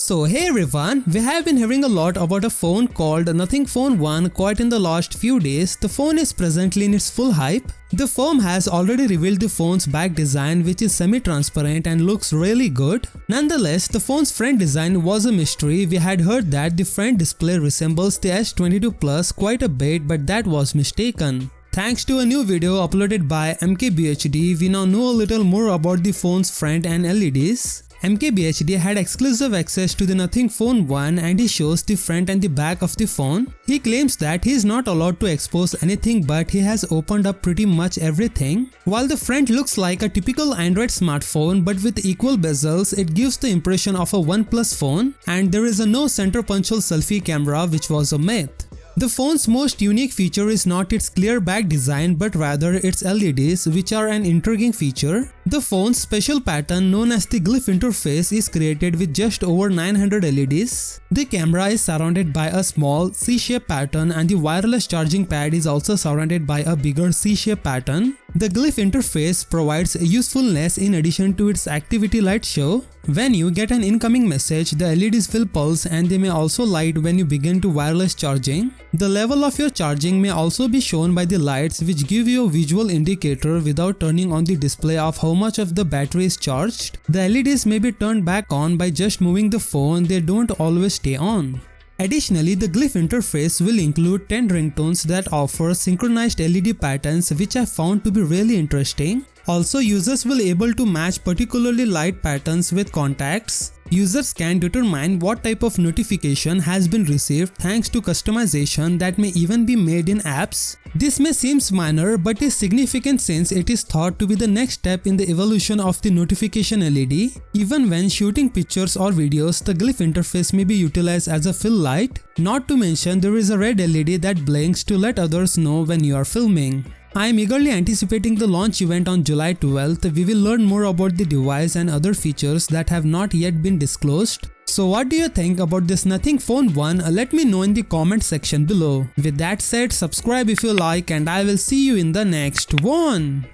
So hey everyone, we have been hearing a lot about a phone called Nothing Phone 1 quite in the last few days. The phone is presently in its full hype. The firm has already revealed the phone's back design, which is semi-transparent and looks really good. Nonetheless, the phone's front design was a mystery. We had heard that the front display resembles the S22 Plus quite a bit, but that was mistaken. Thanks to a new video uploaded by MKBHD, we now know a little more about the phone's front and LEDs. MKBHD had exclusive access to the Nothing Phone 1 and he shows the front and the back of the phone. He claims that he is not allowed to expose anything, but he has opened up pretty much everything. While the front looks like a typical Android smartphone but with equal bezels, it gives the impression of a OnePlus phone, and there is a no center punch-hole selfie camera, which was a myth. The phone's most unique feature is not its clear back design but rather its LEDs, which are an intriguing feature. The phone's special pattern known as the Theglyph Interface is created with just over 900 LEDs. The camera is surrounded by a small C-shaped pattern and the wireless charging pad is also surrounded by a bigger C-shaped pattern. The Theglyph Interface provides usefulness in addition to its activity light show. When you get an incoming message, the LEDs will pulse and they may also light when you begin to wireless charging. The level of your charging may also be shown by the lights, which give you a visual indicator without turning on the display of how much of the battery is charged. The LEDs may be turned back on by just moving the phone, they don't always stay on. Additionally, the Theglyph Interface will include 10 ringtones that offer synchronized LED patterns, which I found to be really interesting. Also, users will be able to match particularly light patterns with contacts. Users can determine what type of notification has been received thanks to customization that may even be made in apps. This may seem minor but is significant since it is thought to be the next step in the evolution of the notification LED. Even when shooting pictures or videos, the Theglyph interface may be utilized as a fill light. Not to mention, there is a red LED that blinks to let others know when you are filming. I am eagerly anticipating the launch event on July 12th. We will learn more about the device and other features that have not yet been disclosed. So what do you think about this Nothing Phone 1? Let me know in the comment section below. With that said, subscribe if you like and I will see you in the next one.